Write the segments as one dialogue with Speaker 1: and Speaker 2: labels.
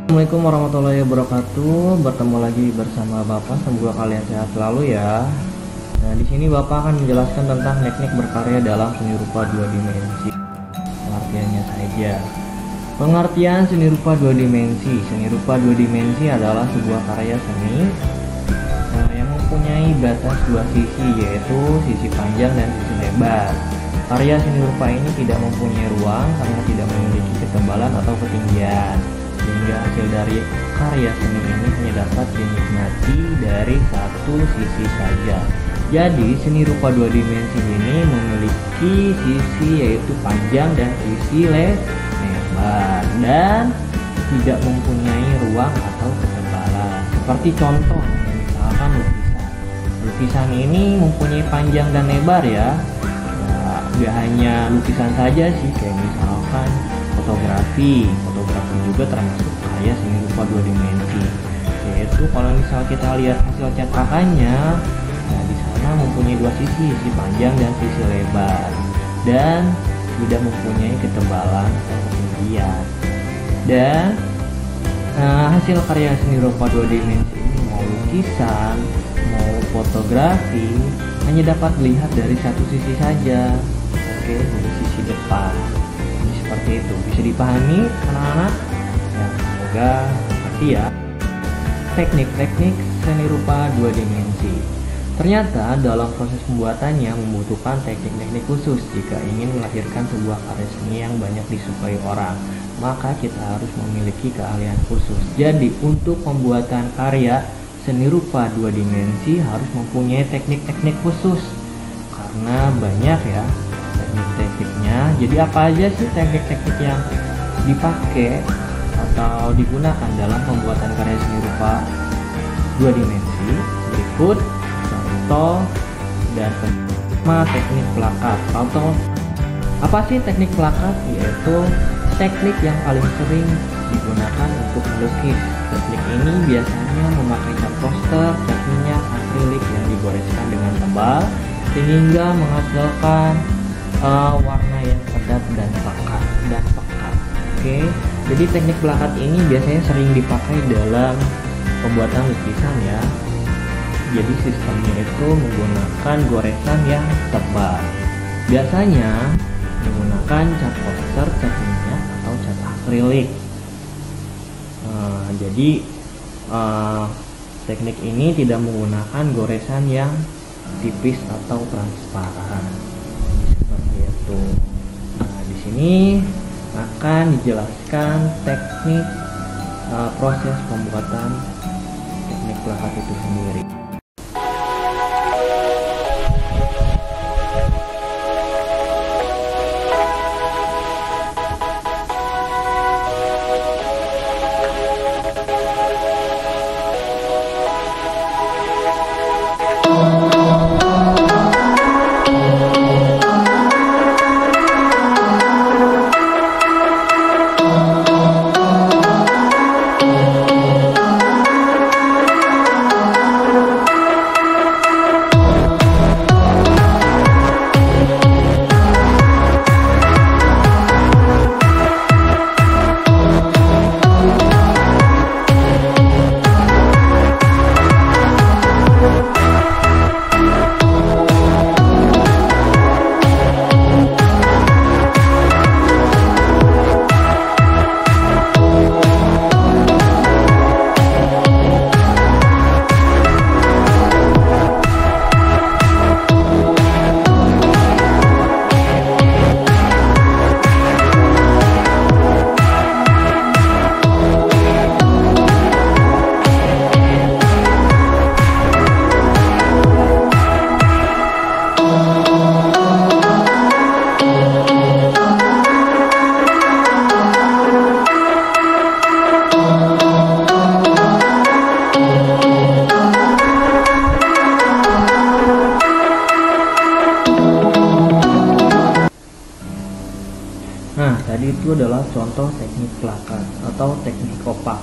Speaker 1: Assalamualaikum warahmatullahi wabarakatuh. Bertemu lagi bersama Bapak. Semoga kalian sehat selalu ya. Nah, di sini Bapak akan menjelaskan tentang teknik berkarya dalam seni rupa dua dimensi. Pengertiannya saja. Pengertian seni rupa dua dimensi. Seni rupa dua dimensi adalah sebuah karya seni yang mempunyai batas dua sisi, yaitu sisi panjang dan sisi lebar. Karya seni rupa ini tidak mempunyai ruang karena tidak memiliki ketebalan atau ketinggian, sehingga hasil dari karya seni ini hanya dapat dinikmati dari satu sisi saja. Jadi seni rupa dua dimensi ini memiliki sisi yaitu panjang dan sisi lebar, dan tidak mempunyai ruang atau ketebalan. Seperti contoh, misalkan lukisan ini mempunyai panjang dan lebar ya. Gak hanya lukisan saja sih, kayak misalkan fotografi juga termasuk karya seni rupa dua dimensi. Yaitu kalau misal kita lihat hasil cetakannya, nah di sana mempunyai dua sisi, sisi panjang dan sisi lebar, dan tidak mempunyai ketebalan atau ketinggian. Dan hasil karya seni rupa dua dimensi ini, mau lukisan, mau fotografi, hanya dapat dilihat dari satu sisi saja. Oke, dari sisi depan. Ini seperti itu. Bisa dipahami anak-anak? Ya, semoga mengerti ya. Teknik-teknik seni rupa dua dimensi. Ternyata dalam proses pembuatannya membutuhkan teknik-teknik khusus. Jika ingin melahirkan sebuah karya seni yang banyak disukai orang, maka kita harus memiliki keahlian khusus. Jadi untuk pembuatan karya seni rupa dua dimensi harus mempunyai teknik-teknik khusus, karena banyak ya teknik-tekniknya. Jadi apa aja sih teknik-teknik yang dipakai atau digunakan dalam pembuatan karya seni rupa dua dimensi? Berikut contoh dan pertama, teknik pelakat. Atau apa sih teknik pelakat? Yaitu teknik yang paling sering digunakan untuk melukis. Teknik ini biasanya memakai cat poster, cat minyak, akrilik yang digoreskan dengan tebal sehingga menghasilkan warna yang pekat dan pekat. Oke, jadi teknik pelakat ini biasanya sering dipakai dalam pembuatan lukisan ya. Jadi sistemnya itu menggunakan goresan yang tebal. Biasanya menggunakan cat poster, cat minyak, atau cat akrilik. Jadi teknik ini tidak menggunakan goresan yang tipis atau transparan seperti itu. Nah, di sini akan dijelaskan teknik proses pembuatan teknik pelakat itu sendiri. Tadi itu adalah contoh teknik pelakat atau teknik kopak.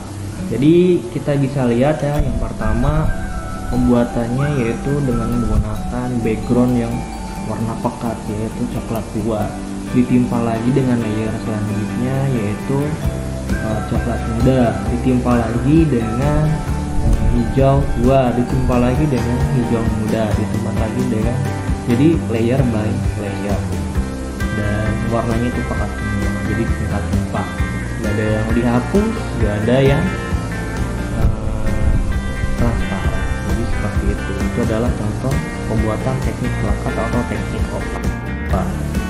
Speaker 1: Jadi kita bisa lihat ya, yang pertama pembuatannya yaitu dengan menggunakan background yang warna pekat yaitu coklat tua, ditimpa lagi dengan layer selanjutnya yaitu coklat muda, ditimpa lagi dengan hijau tua, ditimpa lagi dengan hijau muda, ditimpa lagi dengan, jadi layer by layer, dan warnanya itu pekat semua, jadi tingkat tempat, gak ada yang dihapus, gak ada yang transparan. Jadi seperti itu adalah contoh pembuatan teknik plakat atau teknik opak.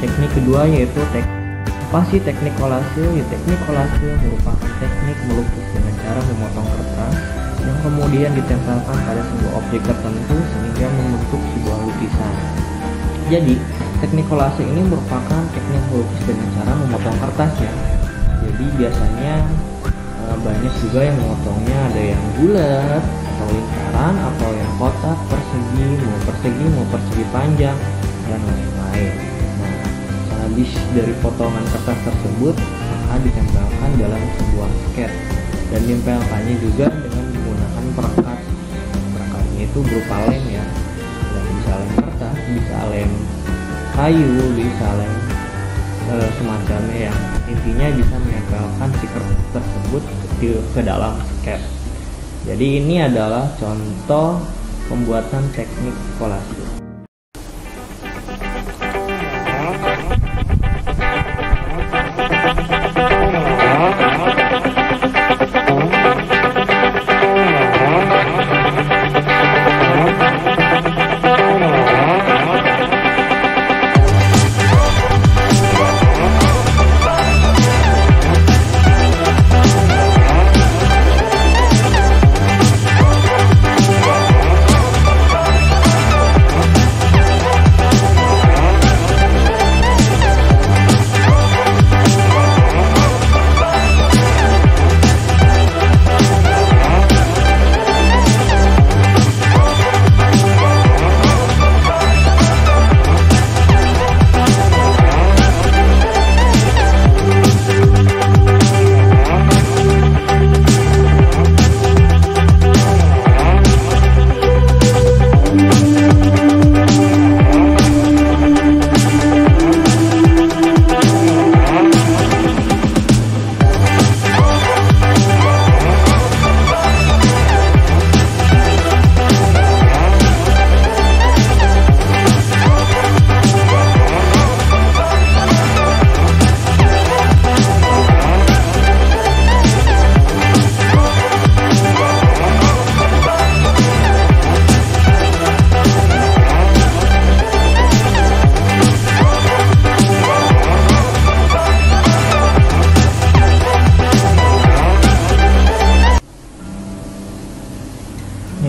Speaker 1: Teknik kedua yaitu teknik kolase. Ya, teknik kolase merupakan teknik melukis dengan cara memotong kertas yang kemudian ditempelkan pada sebuah objek tertentu sehingga membentuk sebuah lukisan. Jadi teknik kolase ini merupakan teknik melukis dengan cara memotong kertas ya. Jadi biasanya banyak juga yang memotongnya, ada yang bulat atau lingkaran, atau yang kotak, persegi, mau persegi panjang, dan lain-lain. Nah, sehabis dari potongan kertas tersebut akan ditempelkan dalam sebuah sket, dan ditempelkannya juga dengan menggunakan perekat. Perekatnya itu berupa lem ya, dan bisa lem kertas, bisa lem kayu, bisa lem semacamnya ya. Intinya bisa menempelkan si kertas tersebut ke dalam sket. Jadi ini adalah contoh pembuatan teknik kolase.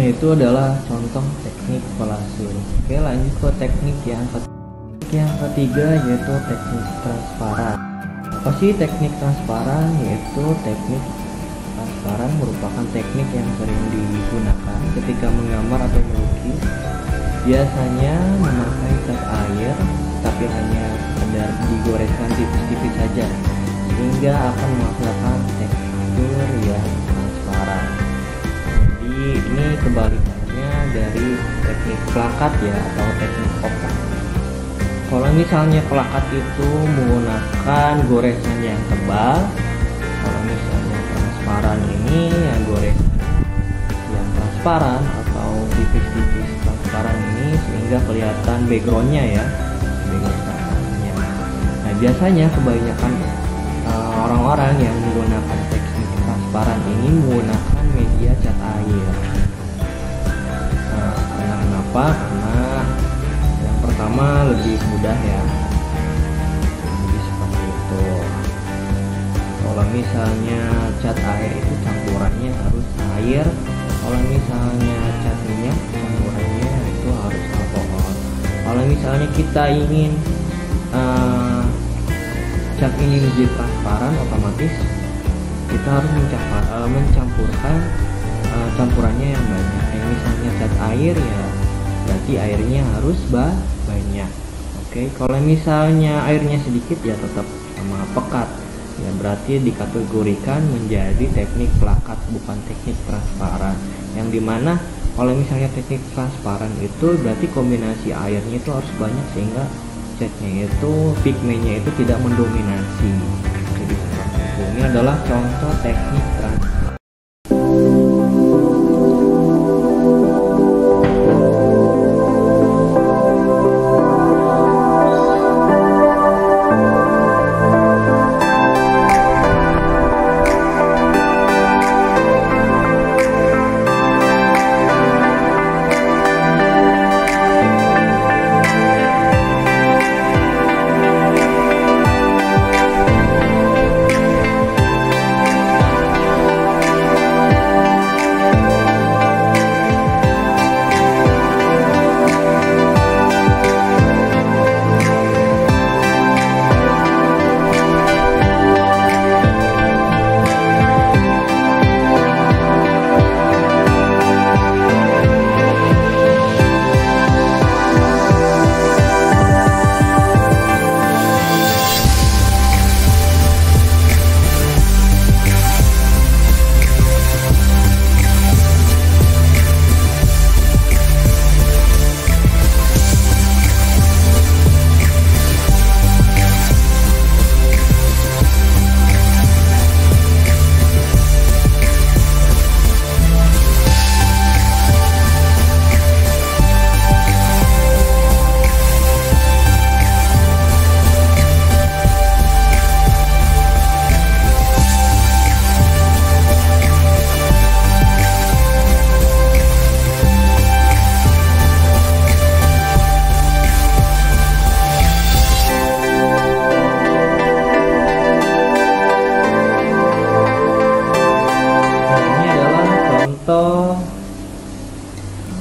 Speaker 1: Itu adalah contoh teknik kolase. Oke, lanjut ke teknik yang ketiga yaitu teknik transparan. Apa sih teknik transparan? Yaitu teknik transparan merupakan teknik yang sering digunakan ketika menggambar atau melukis. Biasanya memakai cat air, tapi hanya sekedar digoreskan tipis-tipis saja, sehingga akan menghasilkan tekstur yang transparan. Jadi ini kebalikannya dari teknik plakat ya, atau teknik opak. Kalau misalnya plakat itu menggunakan goresan yang tebal, kalau misalnya transparan ini ya goresan yang transparan atau tipis-tipis transparan ini, sehingga kelihatan backgroundnya ya, backgroundnya. Nah, biasanya kebanyakan orang-orang yang menggunakan teknik transparan ini menggunakan media cat air. Karena kenapa? Karena yang pertama lebih mudah ya. Jadi seperti itu. Kalau misalnya cat air itu campurannya harus air, kalau misalnya cat minyak campurannya itu harus alkohol. Kalau misalnya kita ingin cat ini menjadi transparan, otomatis kita harus mencampurkan campurannya yang banyak. Kayak misalnya cat air ya, berarti airnya harus banyak. Oke, kalau misalnya airnya sedikit ya tetap sama pekat. Ya berarti dikategorikan menjadi teknik plakat, bukan teknik transparan. Yang dimana kalau misalnya teknik transparan itu berarti kombinasi airnya itu harus banyak sehingga catnya itu, pigmennya itu tidak mendominasi. Jadi seperti itu. Ini adalah contoh teknik transparan.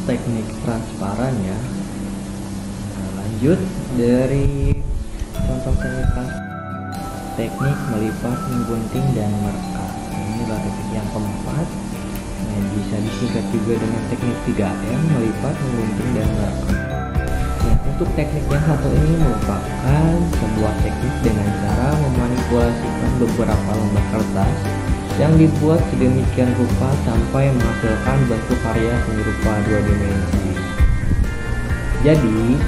Speaker 1: Teknik transparan ya. Nah, lanjut dari contoh teknik transparan, teknik melipat, menggunting dan merekat. Ini adalah teknik yang keempat. Nah, bisa disingkat juga dengan teknik 3M, melipat, menggunting dan merekat. Nah, untuk teknik yang satu ini merupakan sebuah teknik dengan cara memanipulasikan beberapa lembar kertas yang dibuat sedemikian rupa sampai menghasilkan bentuk karya seni rupa 2 dimensi. Jadi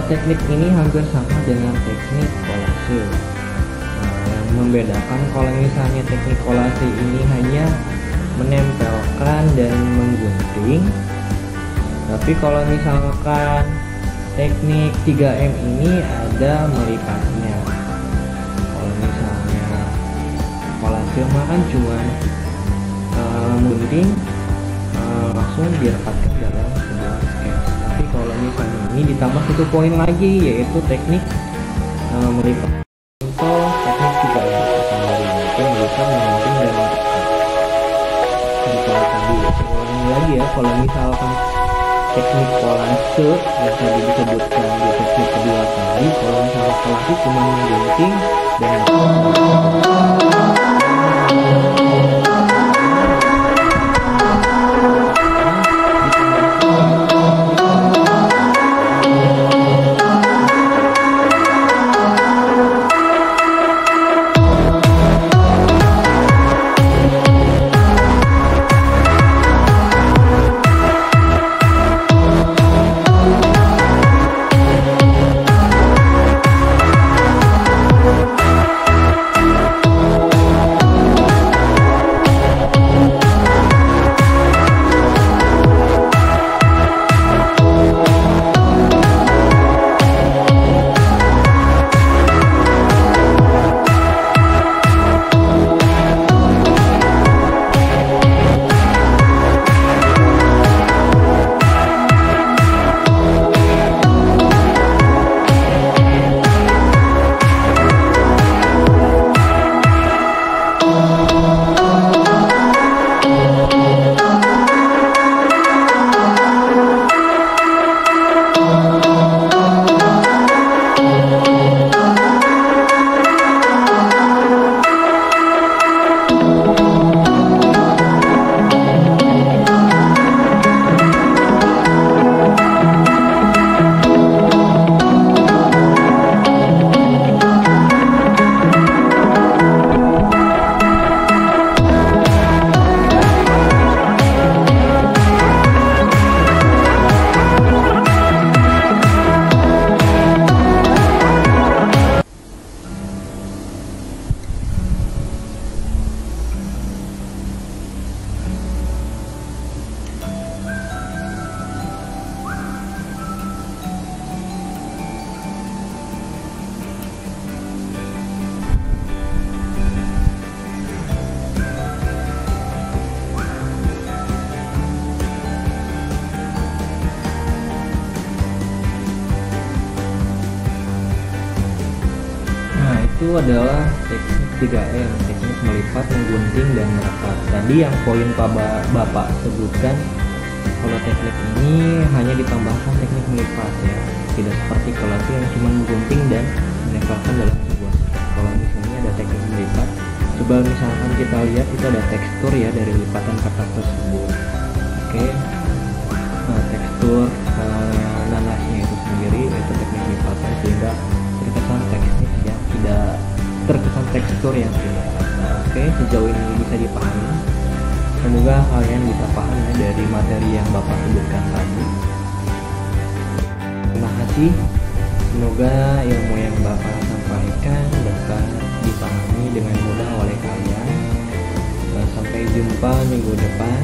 Speaker 1: teknik ini hampir sama dengan teknik kolase. Yang membedakan kalau misalnya teknik kolase ini hanya menempelkan dan menggunting, tapi kalau misalkan teknik 3M ini ada melipatnya. Kalau misalnya kolase kan cuma gunting langsung direkatkan dalam sebuah sketch. Tapi kalau misalnya ini ditambah 1 poin lagi, yaitu teknik melipat. Contoh teknik 3M sendiri, yaitu melipat, menggunting dan merekat. Kalau tadi ulangi lagi ya, kalau misalkan teknik kolase yang tadi disebutkan di teknik kedua tadi, kalau misalnya kolase cuma menggunting dan itu adalah teknik 3M, teknik melipat, menggunting, dan merekat. Tadi yang poin Bapak sebutkan, kalau teknik ini hanya ditambahkan teknik melipat ya, tidak seperti kelas yang cuma menggunting dan menempelkan dalam sebuah sket. Kalau misalnya ada teknik melipat, coba misalkan kita lihat itu ada tekstur ya dari lipatan kertas tersebut. Oke, nah tekstur nanasnya itu sendiri itu teknik lipatan sehingga terkesan teknik yang tidak terkesan tekstur yang tidak. Nah, oke, sejauh ini bisa dipahami. Semoga kalian bisa paham ya dari materi yang Bapak sebutkan tadi. Terima kasih. Semoga ilmu yang Bapak sampaikan dapat dipahami dengan mudah oleh kalian. Sampai jumpa minggu depan.